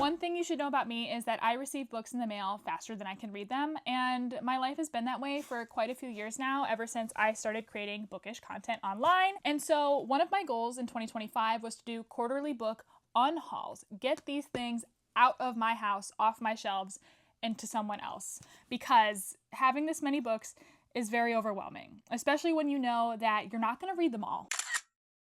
One thing you should know about me is that I receive books in the mail faster than I can read them, and my life has been that way for quite a few years now, ever since I started creating bookish content online. And so one of my goals in 2025 was to do quarterly book unhauls. Get these things out of my house, off my shelves, into someone else, because having this many books is very overwhelming, especially when you know that you're not going to read them all.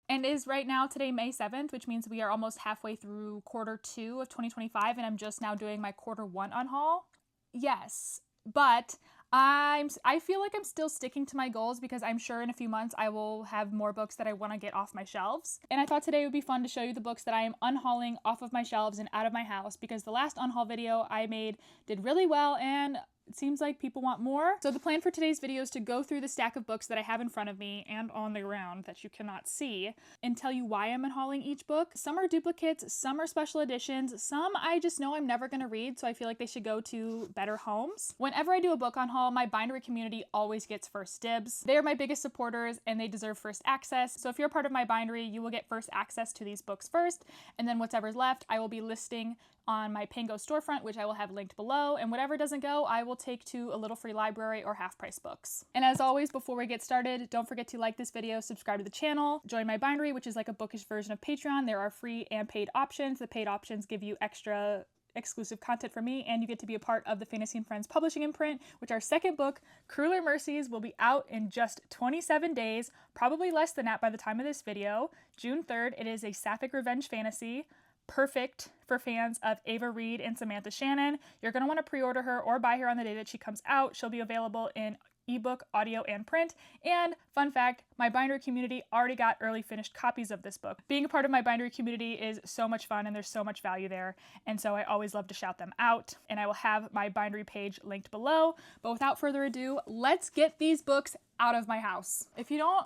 And it is right now today, May 7th, which means we are almost halfway through quarter 2 of 2025, and I'm just now doing my quarter 1 unhaul. Yes, but I feel like I'm still sticking to my goals, because I'm sure in a few months I will have more books that I want to get off my shelves. And I thought today would be fun to show you the books that I am unhauling off of my shelves and out of my house, because the last unhaul video I made did really well, and it seems like people want more. So the plan for today's video is to go through the stack of books that I have in front of me and on the ground that you cannot see, and tell you why I'm unhauling each book. Some are duplicates, some are special editions, some I just know I'm never gonna read, so I feel like they should go to better homes. Whenever I do a book unhaul, my bindery community always gets first dibs. They are my biggest supporters and they deserve first access. So if you're a part of my bindery, you will get first access to these books first, and then whatever's left I will be listing on my Pango storefront, which I will have linked below, and whatever doesn't go, I will take to a little free library or half-price books. And as always, before we get started, don't forget to like this video, subscribe to the channel, join my bindery, which is like a bookish version of Patreon. There are free and paid options. The paid options give you extra exclusive content from me, and you get to be a part of the Fantasy and Friends publishing imprint, which our second book, Crueler Mercies, will be out in just 27 days, probably less than that by the time of this video. June 3rd, it is a sapphic revenge fantasy, perfect for fans of Ava Reed and Samantha Shannon. You're going to want to pre-order her or buy her on the day that she comes out. She'll be available in ebook, audio, and print. And fun fact, my bindery community already got early finished copies of this book. Being a part of my bindery community is so much fun, and there's so much value there, and so I always love to shout them out, and I will have my bindery page linked below. But without further ado, let's get these books out of my house. If you don't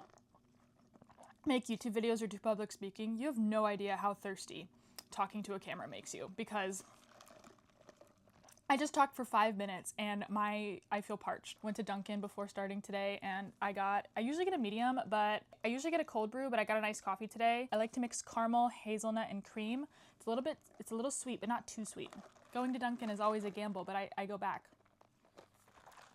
make YouTube videos or do public speaking, you have no idea how thirsty talking to a camera makes you, because I just talked for 5 minutes and I feel parched. Went to Dunkin' before starting today, and I usually get a medium, but I usually get a cold brew, but I got a nice coffee today. I like to mix caramel, hazelnut, and cream. It's a little sweet, but not too sweet. Going to Dunkin' is always a gamble, but I go back.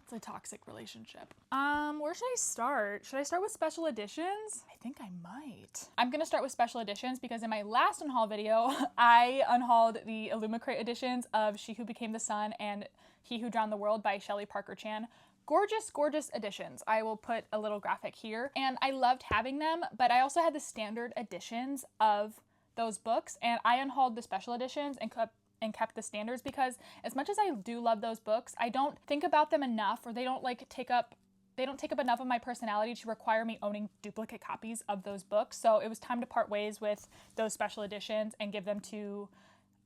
It's a toxic relationship. Where should I start? Should I start with special editions? I think I might. I'm gonna start with special editions because in my last unhaul video, I unhauled the Illumicrate editions of She Who Became the Sun and He Who Drowned the World by Shelley Parker Chan. Gorgeous, gorgeous editions. I will put a little graphic here. And I loved having them, but I also had the standard editions of those books, and I unhauled the special editions and kept the standards, because as much as I do love those books, I don't think about them enough, or they don't take up enough of my personality to require me owning duplicate copies of those books. So it was time to part ways with those special editions and give them to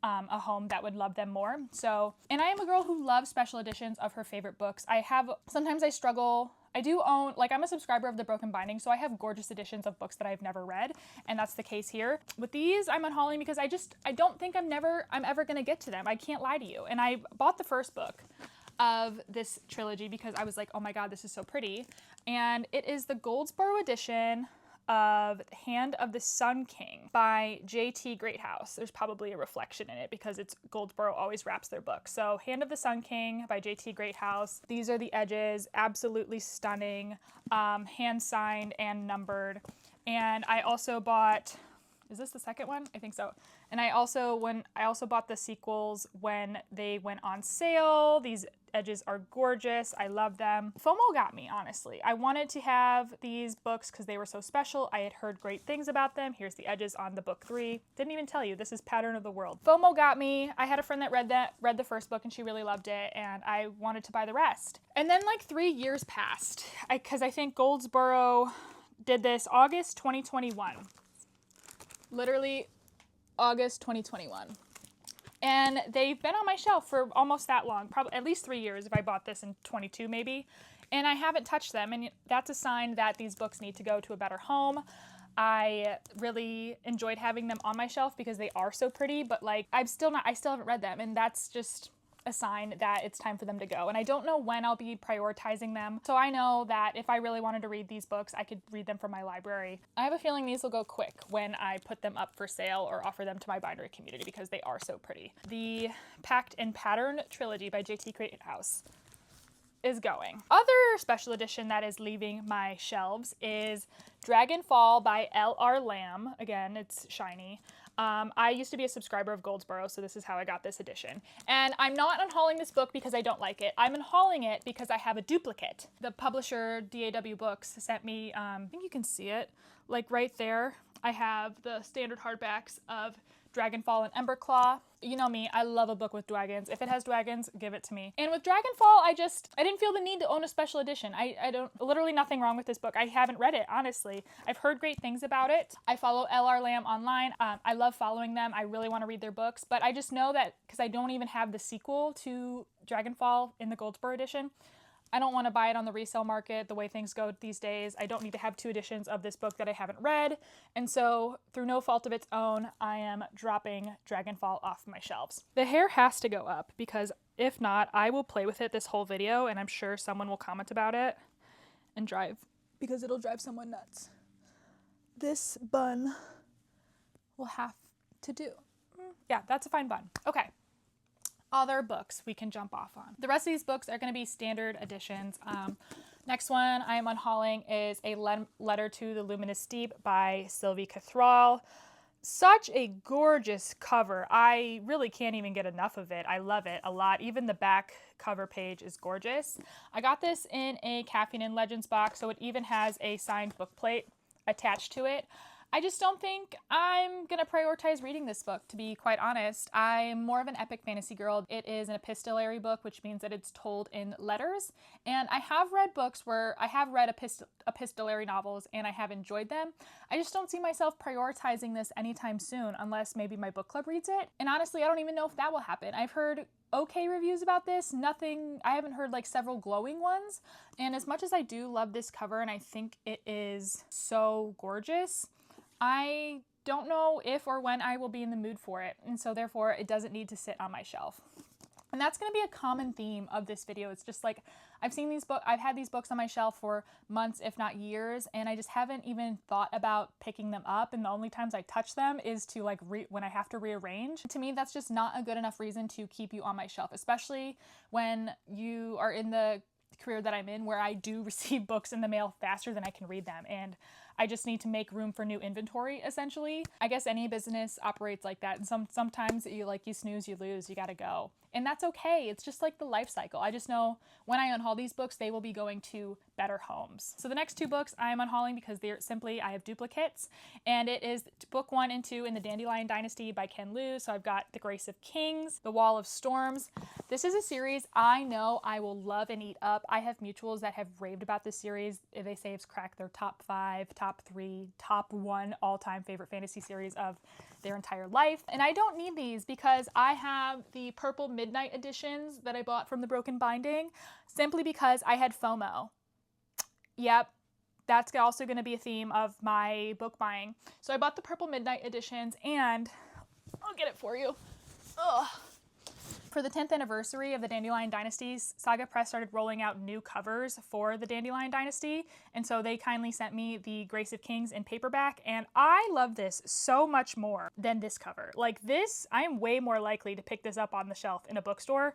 a home that would love them more. So, and I am a girl who loves special editions of her favorite books. Sometimes I struggle. I do own, I'm a subscriber of the Broken Binding, so I have gorgeous editions of books that I've never read, and that's the case here. With these, I'm unhauling because I don't think I'm ever gonna get to them. I can't lie to you. And I bought the first book of this trilogy because I was like, oh my god, this is so pretty. And it is the Goldsboro Edition of Hand of the Sun King by J.T. Greathouse. There's probably a reflection in it because Goldsboro always wraps their books. So Hand of the Sun King by J.T. Greathouse. These are the edges, absolutely stunning, hand signed and numbered. And I also bought, is this the second one? I think so. And I also bought the sequels when they went on sale. These edges are gorgeous. I love them. FOMO got me, honestly. I wanted to have these books because they were so special. I had heard great things about them. Here's the edges on the book 3. Didn't even tell you, this is Pattern of the World. FOMO got me. I had a friend that read the first book and she really loved it, and I wanted to buy the rest. And then 3 years passed, because I think Goldsboro did this August 2021. Literally August 2021. And they've been on my shelf for almost that long, probably at least 3 years if I bought this in 22 maybe, and I haven't touched them, and that's a sign that these books need to go to a better home. I really enjoyed having them on my shelf because they are so pretty, but I still haven't read them, and that's a sign that it's time for them to go. And I don't know when I'll be prioritizing them. So I know that if I really wanted to read these books, I could read them from my library. I have a feeling these will go quick when I put them up for sale or offer them to my bindery community because they are so pretty. The Pact and Pattern trilogy by JT Creative House is going. Other special edition that is leaving my shelves is Dragonfall by L.R. Lamb. Again, it's shiny. I used to be a subscriber of Goldsboro, so this is how I got this edition. And I'm not unhauling this book because I don't like it. I'm unhauling it because I have a duplicate. The publisher, DAW Books, sent me, I think you can see it, like right there. I have the standard hardbacks of Dragonfall and Emberclaw. You know me, I love a book with dragons. If it has dragons, give it to me. And with Dragonfall, I didn't feel the need to own a special edition. Literally nothing wrong with this book. I haven't read it, honestly. I've heard great things about it. I follow L.R. Lamb online. I love following them. I really want to read their books, but I just know that because I don't even have the sequel to Dragonfall in the Goldsboro edition, I don't want to buy it on the resale market the way things go these days. I don't need to have 2 editions of this book that I haven't read. And so, through no fault of its own, I am dropping Dragonfall off my shelves. The hair has to go up because if not, I will play with it this whole video and I'm sure someone will comment about it and because it'll drive someone nuts. This bun will have to do. Yeah, that's a fine bun. Okay. Other books we can jump off on. The rest of these books are going to be standard editions. Next one I am unhauling is A Letter to the Luminous Deep by Sylvie Cathrall. Such a gorgeous cover. I really can't even get enough of it. I love it a lot. Even the back cover page is gorgeous. I got this in a Caffeine and Legends box, so it even has a signed book plate attached to it. I just don't think I'm going to prioritize reading this book, to be quite honest. I'm more of an epic fantasy girl. It is an epistolary book, which means that it's told in letters. And I have read books where I have read epistolary novels and I have enjoyed them. I just don't see myself prioritizing this anytime soon, unless maybe my book club reads it. And honestly, I don't even know if that will happen. I've heard okay reviews about this. I haven't heard like several glowing ones. And as much as I do love this cover and I think it is so gorgeous, I don't know if or when I will be in the mood for it, and so therefore it doesn't need to sit on my shelf. And that's going to be a common theme of this video. It's just like I've had these books on my shelf for months, if not years, and I just haven't even thought about picking them up, and the only times I touch them is to like when I have to rearrange. To me, that's just not a good enough reason to keep you on my shelf, especially when you are in the career that I'm in where I do receive books in the mail faster than I can read them, and I just need to make room for new inventory, essentially. I guess any business operates like that, and sometimes you snooze, you lose, you gotta go. And that's okay. It's just like the life cycle. I just know when I unhaul these books, they will be going to better homes. So the next 2 books I'm unhauling because I have duplicates, and it is book 1 and 2 in the Dandelion Dynasty by Ken Liu. So I've got The Grace of Kings, The Wall of Storms. This is a series I know I will love and eat up. I have mutuals that have raved about this series. They say it's cracked their top 5, top 3, top 1 all-time favorite fantasy series of their entire life. And I don't need these because I have the purple midnight editions that I bought from the Broken Binding simply because I had FOMO. Yep, that's also going to be a theme of my book buying. So I bought the purple midnight editions, and I'll get it for you. Ugh. For the 10th anniversary of the Dandelion Dynasty, Saga Press started rolling out new covers for the Dandelion Dynasty, and so they kindly sent me the Grace of Kings in paperback, and I love this so much more than this cover. Like this, I am way more likely to pick this up on the shelf in a bookstore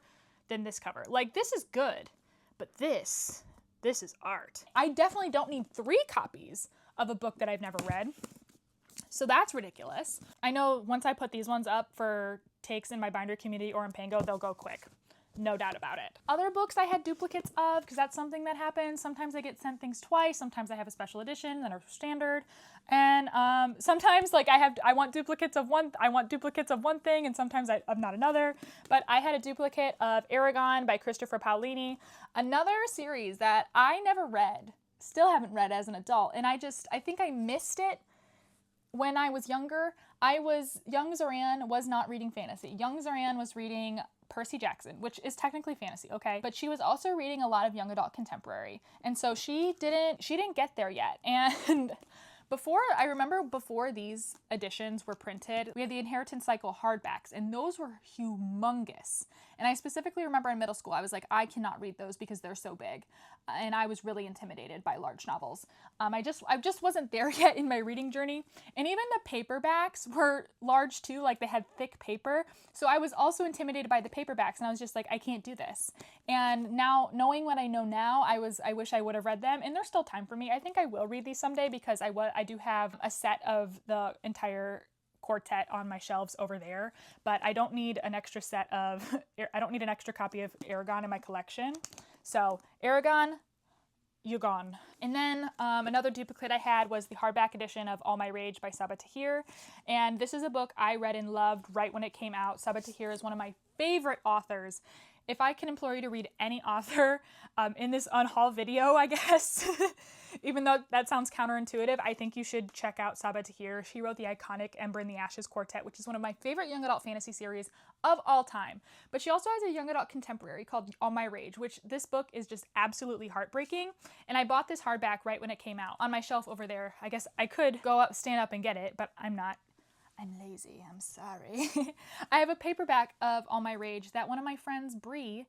than this cover. Like this is good, but this is art. I definitely don't need 3 copies of a book that I've never read. So that's ridiculous. I know once I put these ones up for takes in my binder community or in Pango, they'll go quick. No doubt about it. Other books I had duplicates of, because that's something that happens. Sometimes I get sent things twice. Sometimes I have a special edition that are standard. And sometimes like I want duplicates of one thing, and sometimes of not another. But I had a duplicate of Aragon by Christopher Paolini, another series that I never read, still haven't read as an adult. And I think I missed it when I was younger. Young Zoranne was not reading fantasy. Young Zoranne was reading Percy Jackson, which is technically fantasy, okay? But she was also reading a lot of young adult contemporary. And so she didn't get there yet. I remember before these editions were printed, we had the Inheritance Cycle hardbacks, and those were humongous. And I specifically remember in middle school, I was like, I cannot read those because they're so big. And I was really intimidated by large novels. I just wasn't there yet in my reading journey. And even the paperbacks were large too, like they had thick paper. So I was also intimidated by the paperbacks, and I was just like, I can't do this. And now, knowing what I know now, I wish I would have read them, and there's still time for me. I think I will read these someday because I do have a set of the entire quartet on my shelves over there, but I don't need an extra copy of Aragon in my collection. So Aragon, you're gone. And then another duplicate I had was the hardback edition of All My Rage by Sabaa Tahir. And this is a book I read and loved right when it came out. Sabaa Tahir is one of my favorite authors. If I can implore you to read any author in this Unhaul video, I guess, even though that sounds counterintuitive, I think you should check out Sabaa Tahir. She wrote the iconic Ember in the Ashes Quartet, which is one of my favorite young adult fantasy series of all time. But she also has a young adult contemporary called All My Rage, which this book is just absolutely heartbreaking. And I bought this hardback right when it came out on my shelf over there. I guess I could stand up and get it, but I'm not. I'm lazy, I'm sorry. I have a paperback of All My Rage that one of my friends, Bree,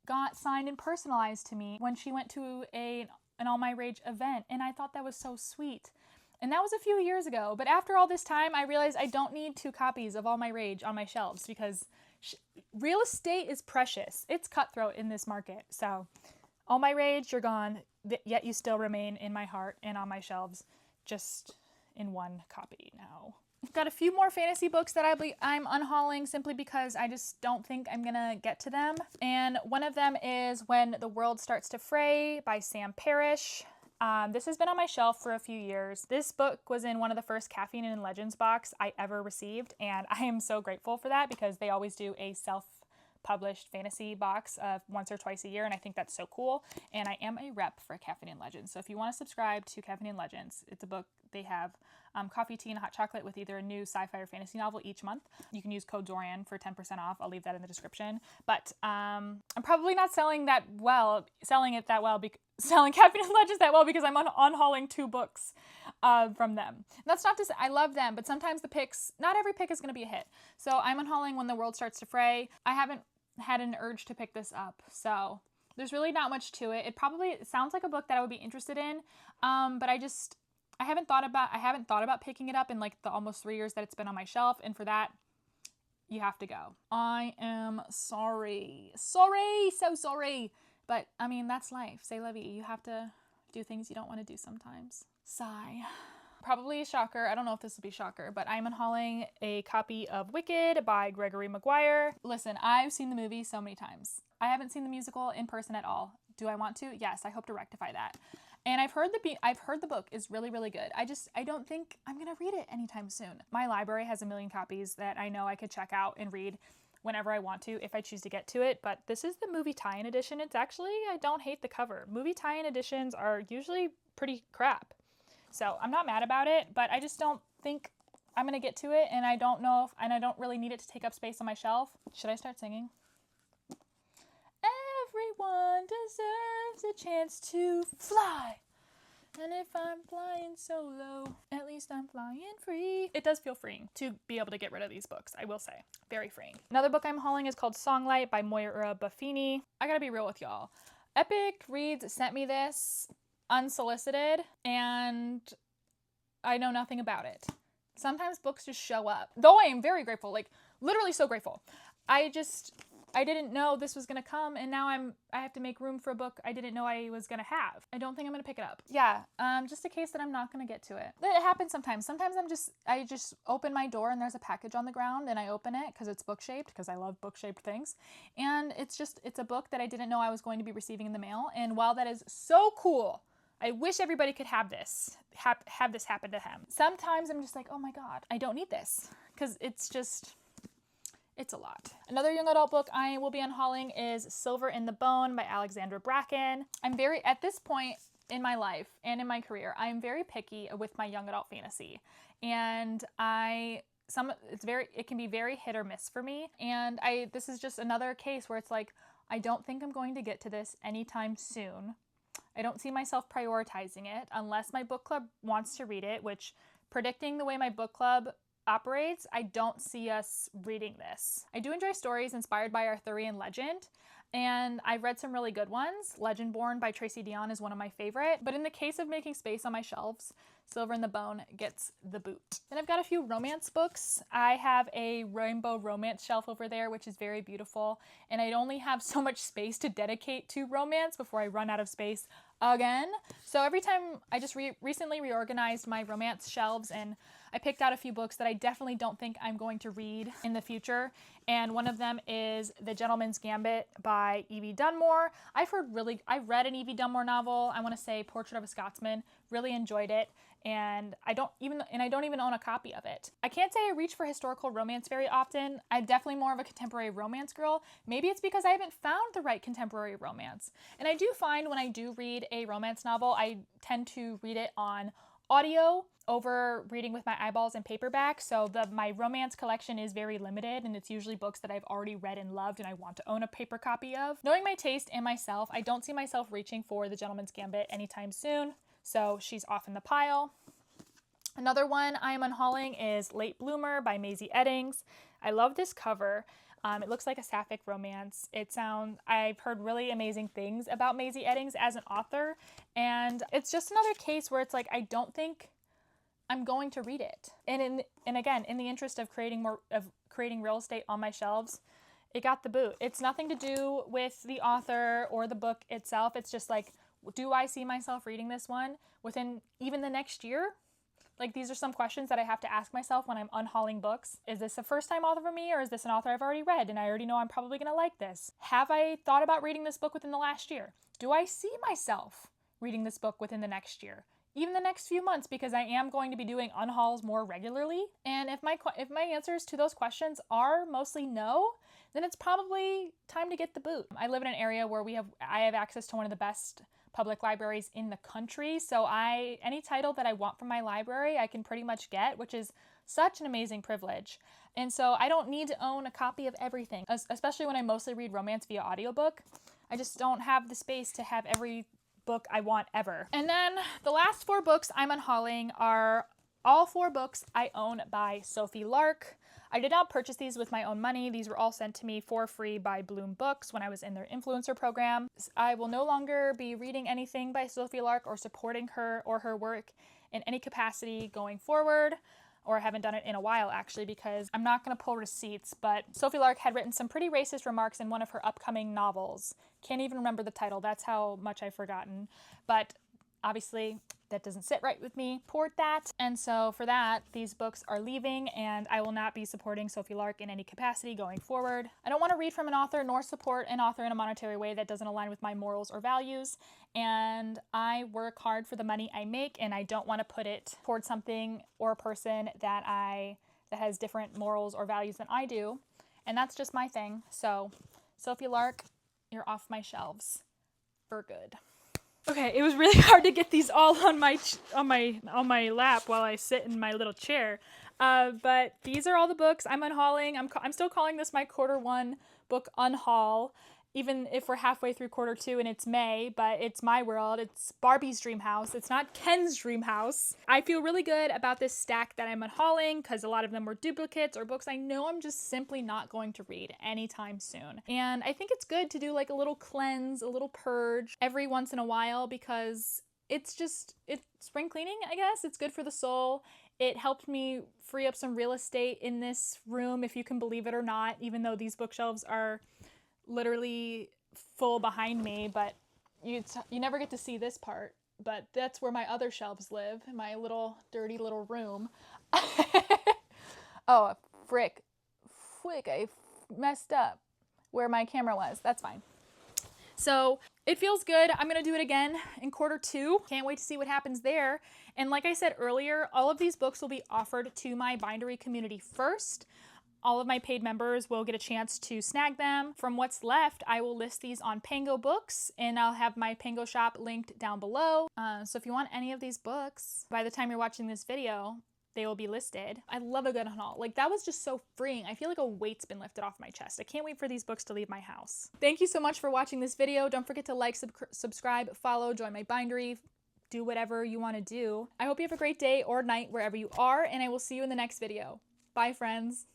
got signed and personalized to me when she went to an All My Rage event, and I thought that was so sweet. And that was a few years ago, but after all this time, I realized I don't need 2 copies of All My Rage on my shelves because real estate is precious. It's cutthroat in this market. So, All My Rage, you're gone, yet you still remain in my heart and on my shelves, just in 1 copy now. I've got a few more fantasy books that I'm unhauling simply because I just don't think I'm gonna get to them. And one of them is When the World Starts to Fray by Sam Parrish. This has been on my shelf for a few years. This book was in one of the first Caffeine and Legends box I ever received, and I am so grateful for that because they always do a self-published fantasy box once or twice a year, and I think that's so cool. And I am a rep for Caffeine and Legends, so if you want to subscribe to Caffeine and Legends, it's a book. They have coffee, tea, and hot chocolate with either a new sci-fi or fantasy novel each month. You can use code Zoranne for 10% off. I'll leave that in the description. But I'm probably not selling Caffeine and Legends that well because I'm unhauling 2 books from them. And that's not to say I love them, but sometimes not every pick is going to be a hit. So I'm unhauling When the World Starts to Fray. I haven't had an urge to pick this up, so there's really not much to it. It sounds like a book that I would be interested in, but I haven't thought about picking it up in like the almost 3 years that it's been on my shelf, and for that, you have to go. I am sorry. So sorry. But, I mean, that's life. C'est la vie. You have to do things you don't want to do sometimes. Sigh. Probably a shocker. I don't know if this will be a shocker, but I'm unhauling a copy of Wicked by Gregory Maguire. Listen, I've seen the movie so many times. I haven't seen the musical in person at all. Do I want to? Yes, I hope to rectify that. And I've heard the book is really, really good. I don't think I'm going to read it anytime soon. My library has a million copies that I know I could check out and read whenever I want to if I choose to get to it. But this is the movie tie-in edition. I don't hate the cover. Movie tie-in editions are usually pretty crap. So I'm not mad about it, but I just don't think I'm going to get to it. And I don't really need it to take up space on my shelf. Should I start singing? Everyone deserves a chance to fly. And if I'm flying solo, at least I'm flying free. It does feel freeing to be able to get rid of these books, I will say. Very freeing. Another book I'm hauling is called Songlight by Moira Buffini. I gotta be real with y'all. Epic Reads sent me this unsolicited, and I know nothing about it. Sometimes books just show up. Though I am very grateful, like literally so grateful. I didn't know this was going to come, and now I have to make room for a book I didn't know I was going to have. I don't think I'm going to pick it up. Yeah, just a case that I'm not going to get to it. It happens sometimes. Sometimes I just open my door and there's a package on the ground, and I open it because it's book-shaped, because I love book-shaped things. And it's a book that I didn't know I was going to be receiving in the mail. And while that is so cool, I wish everybody could have this happen to him. Sometimes I'm just like, oh my God, I don't need this, because it's a lot. Another young adult book I will be unhauling is Silver in the Bone by Alexandra Bracken. At this point in my life and in my career, I am very picky with my young adult fantasy. And it can be very hit or miss for me. And this is just another case where it's like, I don't think I'm going to get to this anytime soon. I don't see myself prioritizing it unless my book club wants to read it, which, predicting the way my book club operates, I don't see us reading this. I do enjoy stories inspired by Arthurian legend, and I've read some really good ones. Legendborn by Tracy Deonn is one of my favorite, but in the case of making space on my shelves, Silver in the Bone gets the boot. Then I've got a few romance books. I have a rainbow romance shelf over there, which is very beautiful, and I only have so much space to dedicate to romance before I run out of space again. So every time I just recently reorganized my romance shelves, and I picked out a few books that I definitely don't think I'm going to read in the future. And one of them is The Gentleman's Gambit by Evie Dunmore. I've read an Evie Dunmore novel. I want to say Portrait of a Scotsman. Really enjoyed it. And I don't even own a copy of it. I can't say I reach for historical romance very often. I'm definitely more of a contemporary romance girl. Maybe it's because I haven't found the right contemporary romance. And I do find when I do read a romance novel, I tend to read it on audio over reading with my eyeballs and paperback. So my romance collection is very limited, and it's usually books that I've already read and loved and I want to own a paper copy of. Knowing my taste and myself, I don't see myself reaching for The Gentleman's Gambit anytime soon. So she's off in the pile. Another one I am unhauling is Late Bloomer by Maisie Eddings. I love this cover. It looks like a sapphic romance. I've heard really amazing things about Maisie Eddings as an author, and it's just another case where it's like, I don't think I'm going to read it. And again, in the interest of creating real estate on my shelves, it got the boot. It's nothing to do with the author or the book itself. It's just like, do I see myself reading this one within even the next year? Like, these are some questions that I have to ask myself when I'm unhauling books. Is this a first-time author for me, or is this an author I've already read and I already know I'm probably going to like this? Have I thought about reading this book within the last year? Do I see myself reading this book within the next year? Even the next few months, because I am going to be doing unhauls more regularly. And if my answers to those questions are mostly no, then it's probably time to get the boot. I live in an area where I have access to one of the best public libraries in the country, so any title that I want from my library I can pretty much get, which is such an amazing privilege. And so I don't need to own a copy of everything, especially when I mostly read romance via audiobook. I just don't have the space to have every book I want ever. And then the last 4 books I'm unhauling are all 4 books I own by Sophie Lark. I did not purchase these with my own money. These were all sent to me for free by Bloom Books when I was in their influencer program. I will no longer be reading anything by Sophie Lark or supporting her or her work in any capacity going forward. Or I haven't done it in a while, actually, because I'm not going to pull receipts, but Sophie Lark had written some pretty racist remarks in one of her upcoming novels. Can't even remember the title. That's how much I've forgotten. But obviously, that doesn't sit right with me. Support that. And so for that, these books are leaving, and I will not be supporting Sophie Lark in any capacity going forward. I don't want to read from an author nor support an author in a monetary way that doesn't align with my morals or values. And I work hard for the money I make, and I don't want to put it towards something or a person that has different morals or values than I do. And that's just my thing. So Sophie Lark, you're off my shelves for good. Okay, it was really hard to get these all on my lap while I sit in my little chair. But these are all the books I'm unhauling. I'm still calling this my Q1 book unhaul, even if we're halfway through Q2 and it's May, but it's my world. It's Barbie's dream house. It's not Ken's dream house. I feel really good about this stack that I'm unhauling because a lot of them were duplicates or books I know I'm just simply not going to read anytime soon. And I think it's good to do like a little cleanse, a little purge every once in a while because it's spring cleaning, I guess. It's good for the soul. It helped me free up some real estate in this room, if you can believe it or not, even though these bookshelves are literally full behind me, but you never get to see this part, but that's where my other shelves live, in my little dirty little room. Oh, frick, I messed up where my camera was. That's fine. So it feels good. I'm going to do it again in Q2. Can't wait to see what happens there. And like I said earlier, all of these books will be offered to my bindery community first. All of my paid members will get a chance to snag them. From what's left, I will list these on Pango Books, and I'll have my Pango shop linked down below. So if you want any of these books, by the time you're watching this video, they will be listed. I love a good haul. Like, that was just so freeing. I feel like a weight's been lifted off my chest. I can't wait for these books to leave my house. Thank you so much for watching this video. Don't forget to like, subscribe, follow, join my bindery, do whatever you want to do. I hope you have a great day or night wherever you are, and I will see you in the next video. Bye, friends.